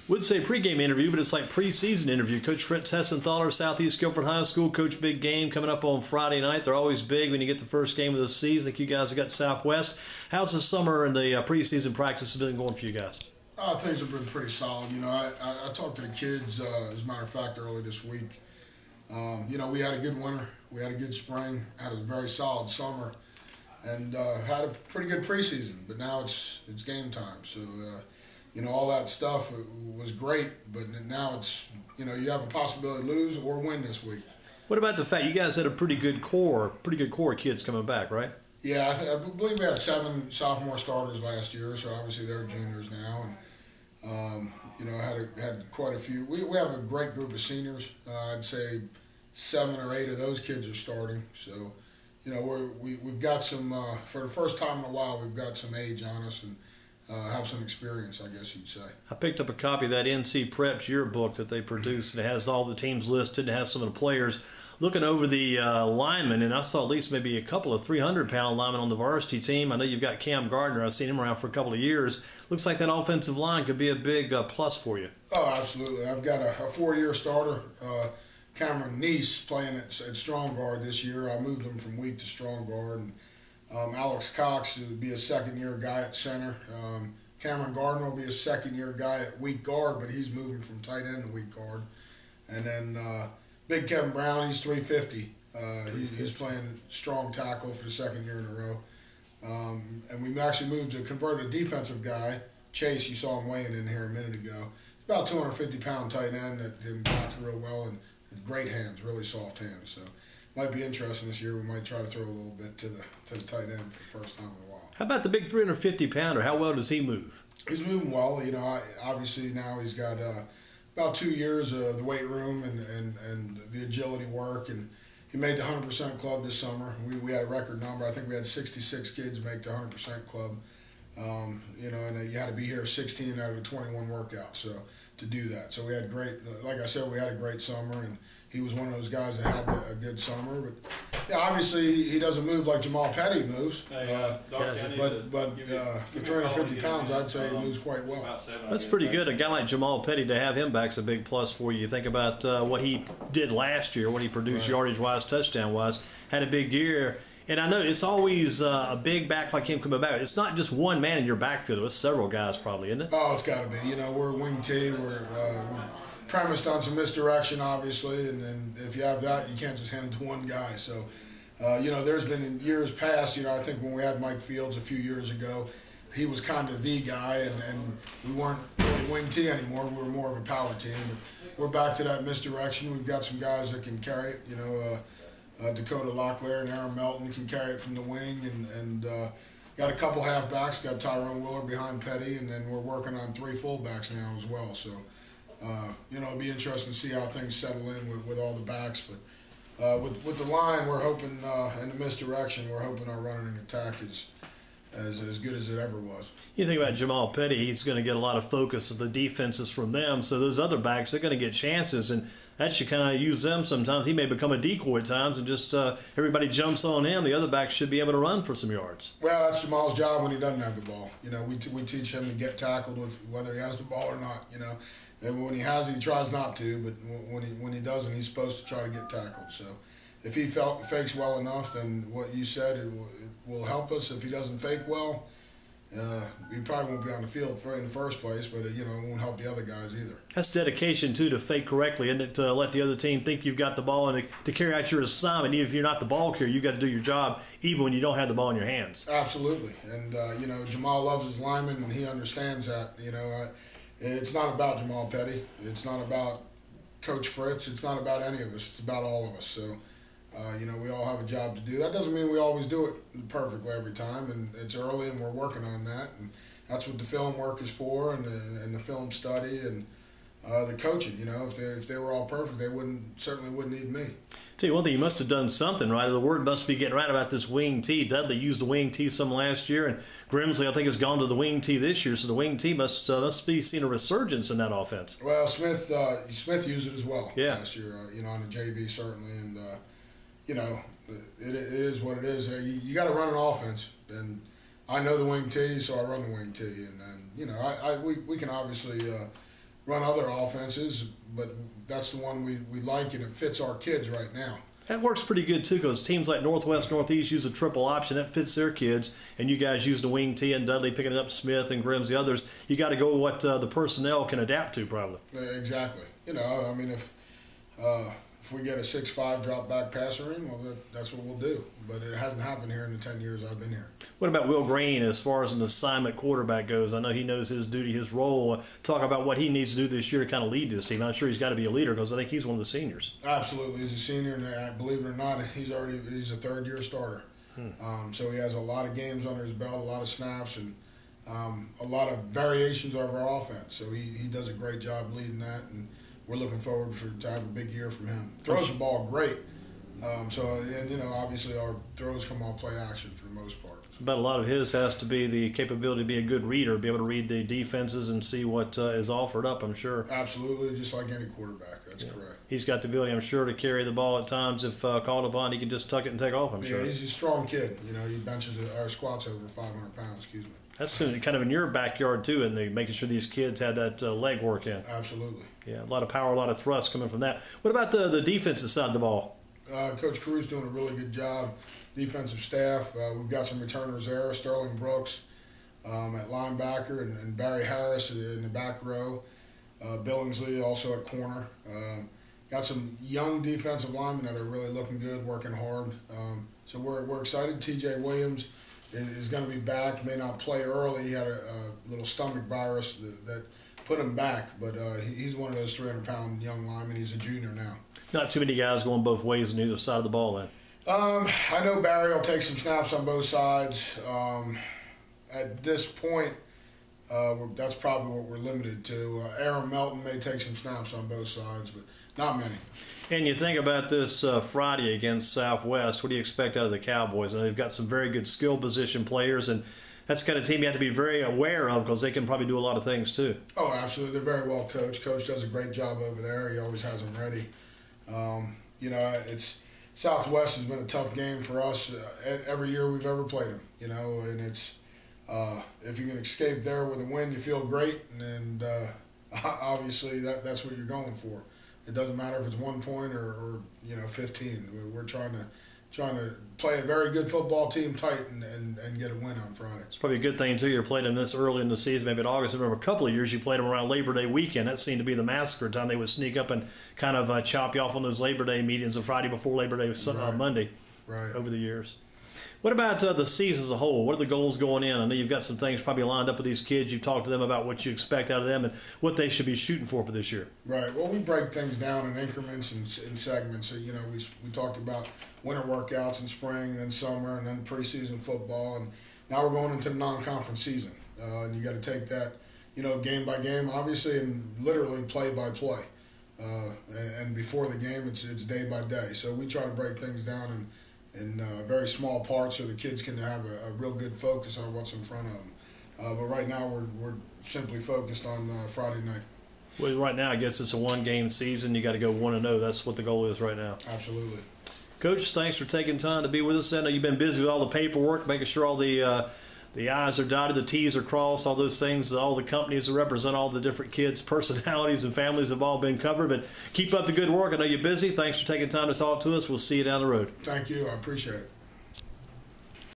Would say pregame interview, but it's like preseason interview. Coach Fritz Hesenthaler, Southeast Guilford High School. Coach, big game coming up on Friday night. They're always big when you get the first game of the season. I think you guys have got Southwest. How's the summer and the preseason practice been going for you guys? Things have been pretty solid. I talked to the kids, as a matter of fact, early this week. We had a good winter. We had a good spring, had a very solid summer, and had a pretty good preseason. But now it's game time. So, all that stuff was great, but now it's, you have a possibility to lose or win this week. What about the fact you guys had a pretty good core of kids coming back, right? Yeah, I believe we had 7 sophomore starters last year, so obviously they're juniors now, and had quite a few. We have a great group of seniors. I'd say 7 or 8 of those kids are starting. So, we've got some for the first time in a while. We've got some age on us and have some experience, I guess you'd say. I picked up a copy of that NC Preps yearbook that they produced, and it has all the teams listed and has some of the players. Looking over the linemen, and I saw at least maybe a couple of 300-pound linemen on the varsity team. I know you've got Cam Gardner. I've seen him around for a couple of years. Looks like that offensive line could be a big plus for you. Oh, absolutely. I've got a 4-year starter, Cameron Neese, playing at strong guard this year. I moved him from weak to strong guard. And Alex Cox would be a second-year guy at center. Cameron Gardner will be a second-year guy at weak guard, but he's moving from tight end to weak guard. And then Big Kevin Brown, he's 350. He's playing strong tackle for the second year in a row. And we actually moved to convert a defensive guy, Chase. You saw him weighing in here a minute ago. He's about 250-pound tight end that can block real well and great hands, really soft hands. So might be interesting this year. We might try to throw a little bit to the tight end for the first time in a while. How about the big 350-pounder? How well does he move? He's moving well. Obviously now he's got about 2 years of the weight room and the agility work, and he made the 100% club this summer. We had a record number. I think we had 66 kids make the 100% club. And you had to be here 16 out of the 21 workouts, so to do that. So we had like I said, we had a great summer, and he was one of those guys that had a good summer. But yeah, obviously he doesn't move like Jamal Petty moves. But for 350 pounds, I'd say he moves quite well. That's pretty good. A guy like Jamal Petty, to have him back is a big plus for you. You think about what he did last year, what he produced yardage-wise, touchdown-wise, had a big year. And I know it's always a big back like him coming back. It's not just one man in your backfield. It's several guys probably, isn't it? Oh, it's got to be. We're a wing T. We're premised on some misdirection, obviously. And then if you have that, you can't just hand it to one guy. So, there's been in years past, I think when we had Mike Fields a few years ago, he was kind of the guy, and we weren't really wing T anymore. We were more of a power team. But we're back to that misdirection. We've got some guys that can carry it, Dakota Locklear and Aaron Melton can carry it from the wing, and got a couple halfbacks, got Tyrone Willer behind Petty, and then we're working on 3 fullbacks now as well. So, it'll be interesting to see how things settle in with all the backs. But with the line, we're hoping, in the misdirection, we're hoping our running attack is as good as it ever was. You think about Jamal Petty, he's going to get a lot of focus of the defenses from them. So those other backs, they're going to get chances, and that should kind of use them sometimes. He may become a decoy at times, and just everybody jumps on him. The other backs should be able to run for some yards. Well, that's Jamal's job when he doesn't have the ball. We teach him to get tackled whether he has the ball or not. And when he has it, he tries not to, but when he doesn't, he's supposed to try to get tackled. So if he fakes well enough, then what you said it will help us. If he doesn't fake well, he probably won't be on the field in the first place, but it won't help the other guys either. That's dedication too, to fake correctly, isn't it? To let the other team think you've got the ball and to carry out your assignment. Even if you're not the ball carrier, you've got to do your job, even when you don't have the ball in your hands. Absolutely, and Jamal loves his linemen, and he understands that. It's not about Jamal Petty. It's not about Coach Fritz. It's not about any of us. It's about all of us. So. We all have a job to do. That doesn't mean we always do it perfectly every time, and it's early, and we're working on that. And that's what the film work is for, and the film study, and the coaching. If they were all perfect, they certainly wouldn't need me. Tell you one thing, you must have done something right. The word must be getting right about this wing tee. Dudley used the wing tee some last year, and Grimsley, I think, has gone to the wing tee this year. So the wing tee must be seeing a resurgence in that offense. Well, Smith used it as well last year. On the JV certainly, and. It is what it is. You got to run an offense, and I know the wing tee, so I run the wing tee, and then we can obviously run other offenses, but that's the one we like, and it fits our kids right now. That works pretty good, too, because teams like Northwest, Northeast use a triple option. That fits their kids, and you guys use the wing T and Dudley picking up Smith and Grimm's, the others. You got to go with what the personnel can adapt to, probably. Exactly. You know, I mean, if we get a 6'5" drop back passer in, well, that's what we'll do. But it hasn't happened here in the 10 years I've been here. What about Will Green as far as an assignment quarterback goes? I know he knows his duty, his role. Talk about what he needs to do this year to kind of lead this team. I'm sure he's got to be a leader because I think he's one of the seniors. Absolutely. He's a senior, and believe it or not, he's a third-year starter. So he has a lot of games under his belt, a lot of snaps, and a lot of variations of our offense. So he does a great job leading that, and we're looking forward to have a big year from him. Throws the ball great. And you know, obviously our throws come off play action for the most part. But a lot of his has to be the capability to be a good reader, be able to read the defenses and see what is offered up, I'm sure. Absolutely, just like any quarterback. That's correct. He's got the ability, I'm sure, to carry the ball at times. If called upon, he can just tuck it and take off, I'm sure. Yeah, he's a strong kid. You know, he benches our squats over 500 pounds, excuse me. That's kind of in your backyard, too, and making sure these kids had that leg work in. Absolutely. Yeah, a lot of power, a lot of thrust coming from that. What about the defensive side of the ball? Coach Crew's doing a really good job. Defensive staff, we've got some returners there. Sterling Brooks at linebacker and Barry Harris in the back row. Billingsley also at corner. Got some young defensive linemen that are really looking good, working hard. So we're excited. T.J. Williams is going to be back. May not play early. He had a little stomach virus that put him back, but he's one of those 300-pound young linemen. He's a junior now. Not too many guys going both ways on either side of the ball then. I know Barry will take some snaps on both sides. At this point, that's probably what we're limited to. Aaron Melton may take some snaps on both sides, but not many. And you think about this Friday against Southwest, what do you expect out of the Cowboys? And they've got some very good skill position players, and that's the kind of team you have to be very aware of because they can probably do a lot of things too. Oh, absolutely. They're very well coached. Coach does a great job over there. He always has them ready. You know, Southwest has been a tough game for us every year we've ever played them. You know, and it's if you can escape there with a win, you feel great, and obviously that's what you're going for. It doesn't matter if it's 1 point or 15. We're trying to play a very good football team tight and get a win on Friday. It's probably a good thing, too. You're playing them this early in the season, maybe in August. I remember a couple of years you played them around Labor Day weekend. That seemed to be the massacre time. They would sneak up and kind of chop you off on those Labor Day meetings the Friday before Labor Day, Monday over the years. What about the season as a whole? What are the goals going in? I know you've got some things probably lined up with these kids. You've talked to them about what you expect out of them and what they should be shooting for this year. Right. Well, we break things down in increments and in segments. So, you know, we talked about winter workouts in spring and then summer and then preseason football. And now we're going into the non-conference season. And you got to take that, you know, game by game, obviously, and literally play by play. And before the game, it's day by day. So we try to break things down in very small parts so the kids can have a real good focus on what's in front of them. But right now we're simply focused on Friday night. Well, right now I guess it's a one-game season. You got to go 1-0. That's what the goal is right now. Absolutely. Coach, thanks for taking time to be with us. I know you've been busy with all the paperwork, making sure all the I's are dotted, the T's are crossed, all those things, all the companies that represent all the different kids' personalities and families have all been covered. But keep up the good work. I know you're busy. Thanks for taking time to talk to us. We'll see you down the road. Thank you. I appreciate it.